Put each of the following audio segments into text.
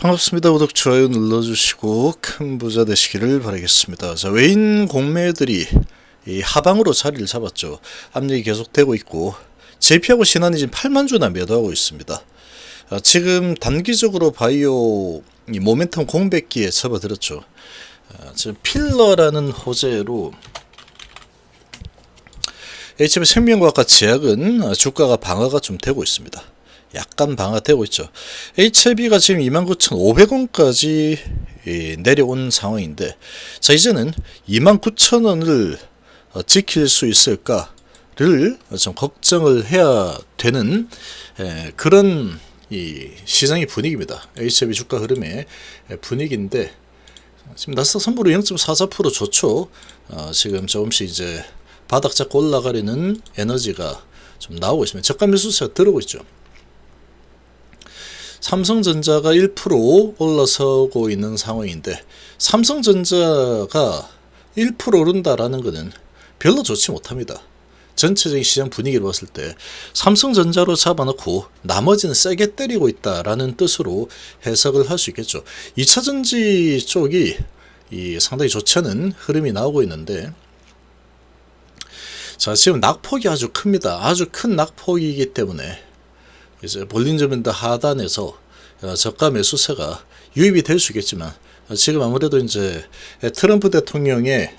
반갑습니다. 구독, 좋아요 눌러주시고 큰 부자 되시기를 바라겠습니다. 자, 외인 공매들이 이 하방으로 자리를 잡았죠. 압력이 계속되고 있고 JP하고 신한이 지금 8만주나 매도하고 있습니다. 지금 단기적으로 바이오 이 모멘텀 공백기에 접어들었죠. 지금 필러라는 호재로 HB 생명과학과 제약은 주가가 방어가 좀 되고 있습니다. 약간 방어되고 있죠. HLB가 지금 29,500원까지 내려온 상황인데, 자, 이제는 29,000원을 지킬 수 있을까를 좀 걱정을 해야 되는 그런 이 시장의 분위기입니다. HLB 주가 흐름의 분위기인데, 지금 나스닥 선물로 0.44% 좋죠. 지금 조금씩 이제 바닥 잡고 올라가려는 에너지가 좀 나오고 있습니다. 저가 매수세가 들어오고 있죠. 삼성전자가 1% 올라서고 있는 상황인데, 삼성전자가 1% 오른다라는 것은 별로 좋지 못합니다. 전체적인 시장 분위기를 봤을 때 삼성전자로 잡아놓고 나머지는 세게 때리고 있다라는 뜻으로 해석을 할 수 있겠죠. 2차전지 쪽이 상당히 좋지 않은 흐름이 나오고 있는데, 자, 지금 낙폭이 아주 큽니다. 아주 큰 낙폭이기 때문에 이제 볼린저 밴드 하단에서 저가 매수세가 유입이 될 수 있겠지만, 지금 아무래도 이제 트럼프 대통령의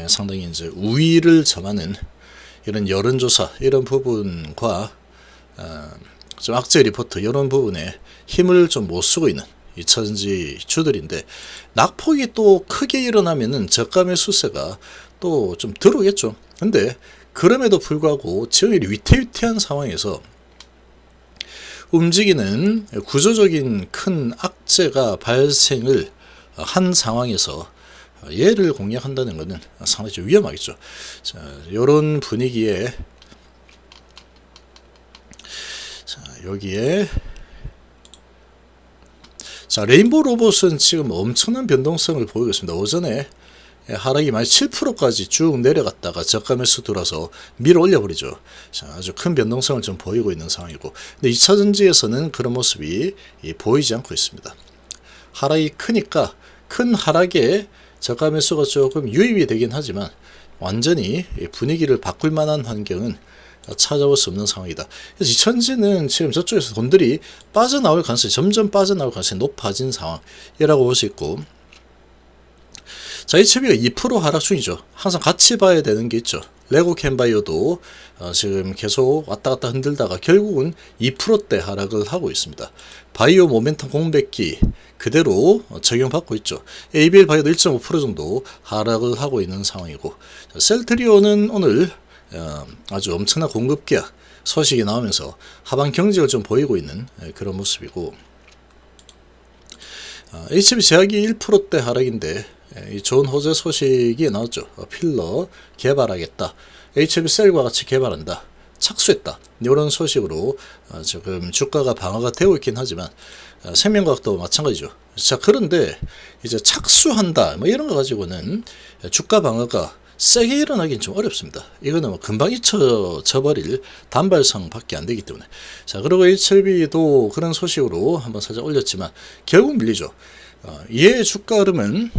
상당히 이제 우위를 점하는 이런 여론조사 이런 부분과 좀 악재 리포트 이런 부분에 힘을 좀 못 쓰고 있는 2차전지 주들인데, 낙폭이 또 크게 일어나면은 저가 매수세가 또 좀 들어오겠죠. 근데 그럼에도 불구하고 지형이 위태위태한 상황에서 움직이는 구조적인 큰 악재가 발생을 한 상황에서 얘를 공략한다는 것은 상당히 좀 위험하겠죠. 자, 이런 분위기에 자, 여기에 자, 레인보우 로봇은 지금 엄청난 변동성을 보이고 있습니다. 오전에 하락이 많이 7%까지 쭉 내려갔다가 저가 매수 들어서 밀어 올려버리죠. 자, 아주 큰 변동성을 좀 보이고 있는 상황이고, 근데 2차전지에서는 그런 모습이 보이지 않고 있습니다. 하락이 크니까 큰 하락에 저가 매수가 조금 유입이 되긴 하지만 완전히 분위기를 바꿀 만한 환경은 찾아볼 수 없는 상황이다. 그래서 2차전지는 지금 저쪽에서 돈들이 빠져나올 가능성이 점점 빠져나올 가능성이 높아진 상황이라고 볼 수 있고, 자, HB가 2% 하락 중이죠. 항상 같이 봐야 되는 게 있죠. 레고 캔바이오도 지금 계속 왔다 갔다 흔들다가 결국은 2%대 하락을 하고 있습니다. 바이오 모멘텀 공백기 그대로 적용받고 있죠. ABL 바이오도 1.5% 정도 하락을 하고 있는 상황이고, 셀트리온은 오늘 아주 엄청난 공급 계약 소식이 나오면서 하반 경직을 좀 보이고 있는 그런 모습이고, HB 제약이 1%대 하락인데 이 좋은 호재 소식이 나왔죠. 필러 개발하겠다, HB 셀과 같이 개발한다, 착수했다, 이런 소식으로 지금 주가가 방어가 되고 있긴 하지만 생명과학도 마찬가지죠. 자, 그런데 이제 착수한다 뭐 이런 거 가지고는 주가 방어가 세게 일어나긴 좀 어렵습니다. 이거는 뭐 금방 잊혀져버릴 단발성밖에 안 되기 때문에. 자, 그리고 HLB도 그런 소식으로 한번 살짝 올렸지만 결국 밀리죠. 이의 주가 흐름은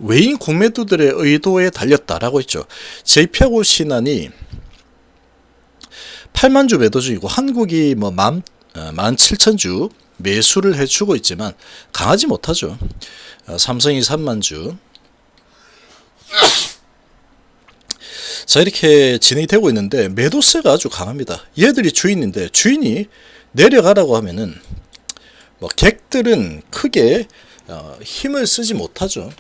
외인 공매도들의 의도에 달렸다라고 했죠. JP하고 신한이 8만주 매도 중이고 한국이 뭐 17,000주 매수를 해주고 있지만 강하지 못하죠. 삼성이 3만주. 자, 이렇게 진행이 되고 있는데 매도세가 아주 강합니다. 얘들이 주인인데 주인이 내려가라고 하면은 뭐 객들은 크게 힘을 쓰지 못하죠.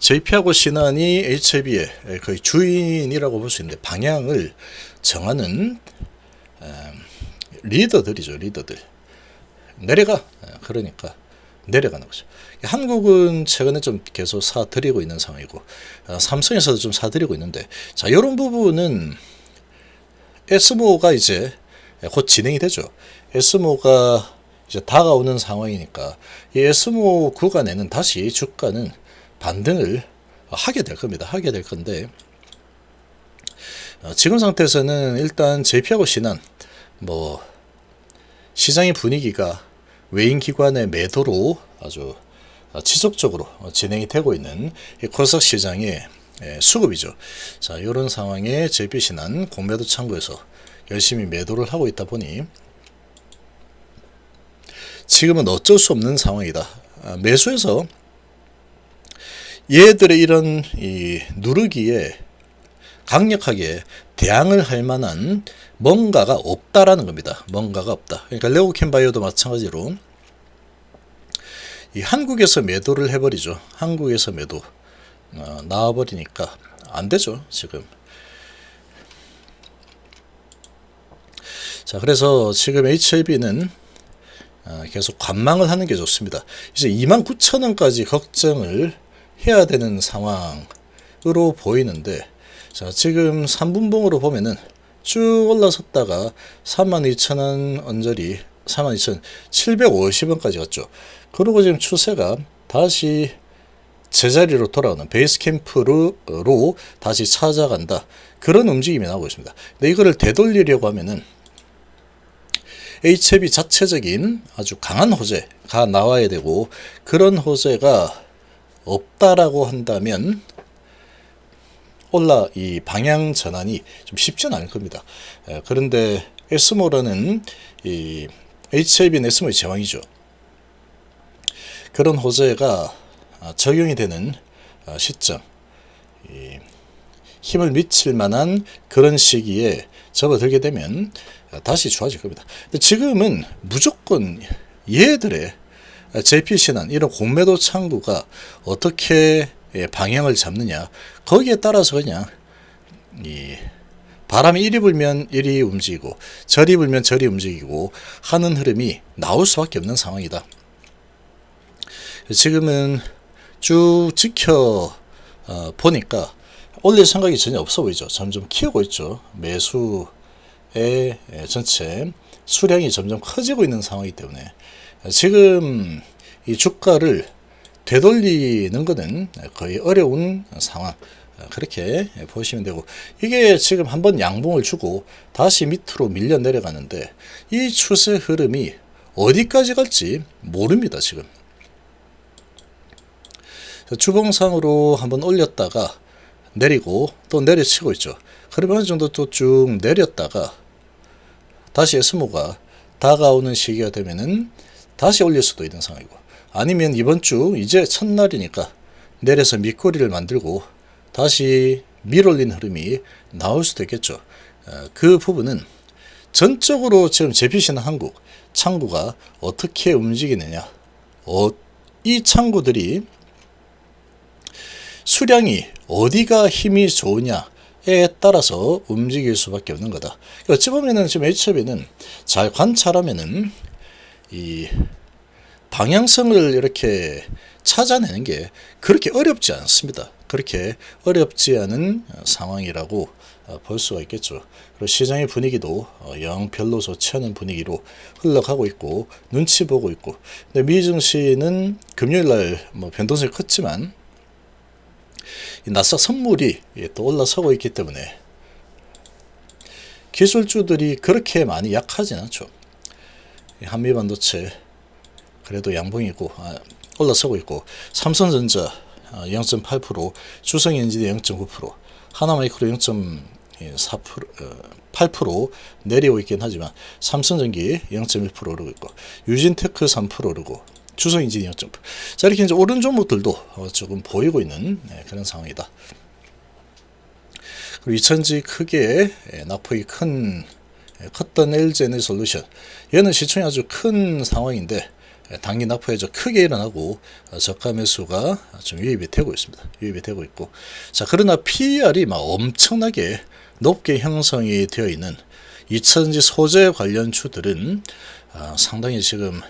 JP하고 신한이 HLB의 거의 주인이라고 볼 수 있는데 방향을 정하는 리더들이죠. 리더들 내려가, 그러니까 내려가는 거죠. 한국은 최근에 좀 계속 사들이고 있는 상황이고, 삼성에서도 좀 사들이고 있는데, 자, 이런 부분은 에스모가 이제 곧 진행이 되죠. 에스모가 이제 다가오는 상황이니까 이 에스모 구간에는 다시 주가는 반등을 하게 될 겁니다. 하게 될 건데, 지금 상태에서는 일단 JP하고 신한 뭐 시장의 분위기가 외인 기관의 매도로 아주 지속적으로 진행이 되고 있는 이 코스닥 시장의 수급이죠. 자, 이런 상황에 JP신한 공매도 창구에서 열심히 매도를 하고 있다 보니 지금은 어쩔 수 없는 상황이다. 매수해서 얘들의 이런 이 누르기에 강력하게 대항을 할 만한 뭔가가 없다라는 겁니다. 뭔가가 없다. 그러니까 레고캠바이오도 마찬가지로 이 한국에서 매도를 해버리죠. 한국에서 매도 나와버리니까 안 되죠. 지금. 자, 그래서 지금 HLB는 계속 관망을 하는 게 좋습니다. 이제 29,000원까지 걱정을 해야 되는 상황으로 보이는데, 자, 지금 3분봉으로 보면은 쭉 올라섰다가 32,000원 언저리 32,750원까지 갔죠. 그리고 지금 추세가 다시 제자리로 돌아오는 베이스 캠프로 다시 찾아간다. 그런 움직임이 나오고 있습니다. 근데 이거를 되돌리려고 하면은 HLB 자체적인 아주 강한 호재가 나와야 되고, 그런 호재가 없다라고 한다면 이 방향 전환이 좀 쉽지는 않을 겁니다. 그런데 에스모라는 이 HLB는 에스모의 제왕이죠. 그런 호재가 적용이 되는 시점, 힘을 미칠 만한 그런 시기에 접어들게 되면 다시 좋아질 겁니다. 근데 지금은 무조건 얘들의 JP신한 이런 공매도 창구가 어떻게 방향을 잡느냐, 거기에 따라서 그냥 이 바람이 이리 불면 이리 움직이고 저리 불면 저리 움직이고 하는 흐름이 나올 수밖에 없는 상황이다. 지금은 쭉 지켜 보니까 올릴 생각이 전혀 없어 보이죠. 점점 키우고 있죠. 매수의 전체 수량이 점점 커지고 있는 상황이기 때문에 지금 이 주가를 되돌리는 것은 거의 어려운 상황, 그렇게 보시면 되고, 이게 지금 한번 양봉을 주고 다시 밑으로 밀려 내려가는데 이 추세 흐름이 어디까지 갈지 모릅니다. 지금 주봉상으로 한번 올렸다가 내리고 또 내려치고 있죠. 그러면 어느 정도 또 쭉 내렸다가 다시 에스모가 다가오는 시기가 되면은 다시 올릴 수도 있는 상황이고, 아니면 이번 주 이제 첫날이니까 내려서 밑꼬리를 만들고 다시 밀어올린 흐름이 나올 수도 있겠죠. 그 부분은 전적으로 지금 JP신한 한국 창구가 어떻게 움직이느냐, 이 창구들이 수량이 어디가 힘이 좋으냐에 따라서 움직일 수밖에 없는 거다. 어찌 보면은 지금 HLB는 잘 관찰하면은 이 방향성을 이렇게 찾아내는 게 그렇게 어렵지 않습니다. 그렇게 어렵지 않은 상황이라고 볼 수가 있겠죠. 그리고 시장의 분위기도 영 별로 좋지 않은 분위기로 흘러가고 있고 눈치 보고 있고, 근데 미증시는 금요일날 변동성이 컸지만 이 나스닥 선물이 또 올라서고 있기 때문에 기술주들이 그렇게 많이 약하진 않죠. 한미반도체 그래도 양봉이고 올라서고 있고, 삼성전자 0.8%, 주성엔지니어 0.9%, 하나마이크로 0.8% 내려오고 있긴 하지만 삼성전기 0.1% 오르고 있고, 유진테크 3% 오르고, 주성엔지니어 0.8%. 자, 이렇게 이제 오른 종목들도 조금 보이고 있는 그런 상황이다. 그리고 2000지 크게 낙폭이 컸던 LG에너지솔루션, 얘는 시총이 아주 큰 상황인데 단기 낙폭이 크게 일어나고 저가 매수가 좀 유입이 되고 있습니다. 유입이 되고 있고, 자, 그러나 PER이 막 엄청나게 높게 형성이 되어 있는 2000지 소재 관련 주들은 상당히 지금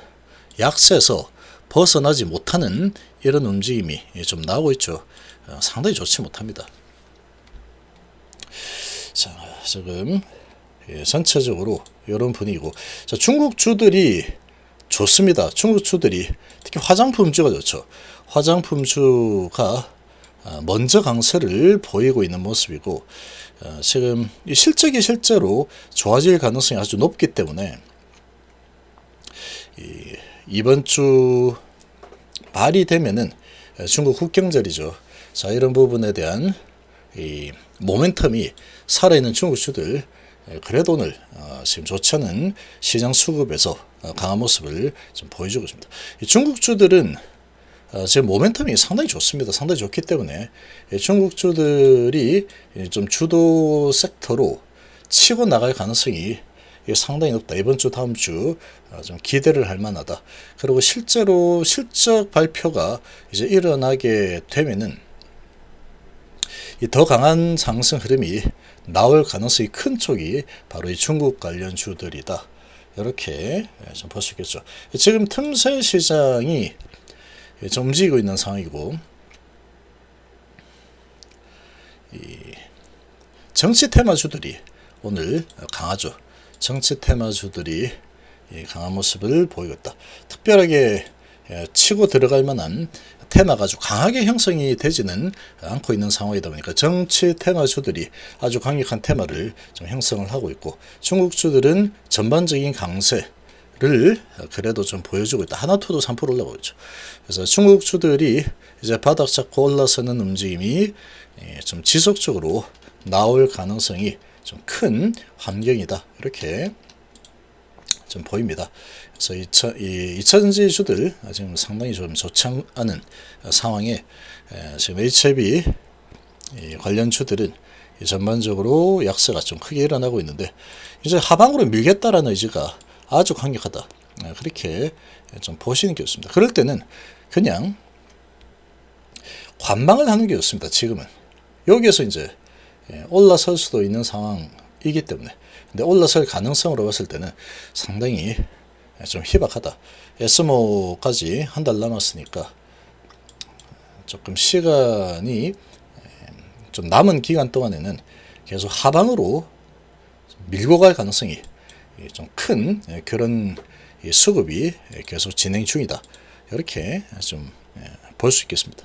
약세에서 벗어나지 못하는 이런 움직임이 좀 나오고 있죠. 상당히 좋지 못합니다. 자, 지금 전체적으로 이런 분위기고, 자, 중국 주들이 좋습니다. 중국 주들이 특히 화장품주가 좋죠. 화장품주가 먼저 강세를 보이고 있는 모습이고, 지금 이 실적이 실제로 좋아질 가능성이 아주 높기 때문에 이번 주 말이 되면은 중국 국경절이죠. 자, 이런 부분에 대한 이 모멘텀이 살아있는 중국주들 그래도 오늘 지금 좋지 않은 시장 수급에서 강한 모습을 좀 보여주고 있습니다. 이 중국주들은 지금 모멘텀이 상당히 좋습니다. 상당히 좋기 때문에 중국주들이 좀 주도 섹터로 치고 나갈 가능성이 상당히 높다. 이번 주 다음 주 좀 기대를 할 만하다. 그리고 실제로 실적 발표가 이제 일어나게 되면은 이 더 강한 상승 흐름이 나올 가능성이 큰 쪽이 바로 이 중국 관련 주들이다. 이렇게 좀 볼 수 있겠죠. 지금 틈새 시장이 좀 움직이고 있는 상황이고, 이 정치 테마주들이 오늘 강하죠. 정치 테마주들이 강한 모습을 보이고 있다. 특별하게 치고 들어갈 만한 테마가 아주 강하게 형성이 되지는 않고 있는 상황이다 보니까 정치 테마주들이 아주 강력한 테마를 좀 형성을 하고 있고, 중국주들은 전반적인 강세를 그래도 좀 보여주고 있다. 하나투도 3% 올라가고 있죠. 그래서 중국주들이 이제 바닥 잡고 올라서는 움직임이 좀 지속적으로 나올 가능성이 좀 큰 환경이다. 이렇게 좀 보입니다. 그래서 2차전지주들 지금 상당히 좀 좋지 않은 상황에 지금 HIB 관련 주들은 전반적으로 약세가 좀 크게 일어나고 있는데, 이제 하방으로 밀겠다라는 의지가 아주 강력하다. 그렇게 좀 보시는 게 좋습니다. 그럴 때는 그냥 관망을 하는 게 좋습니다. 지금은 여기에서 이제 올라설 수도 있는 상황이기 때문에, 근데 올라설 가능성으로 봤을 때는 상당히 좀 희박하다. SMO까지 한 달 남았으니까 조금 시간이 좀 남은 기간 동안에는 계속 하방으로 밀고 갈 가능성이 좀 큰 그런 수급이 계속 진행 중이다. 이렇게 좀 볼 수 있겠습니다.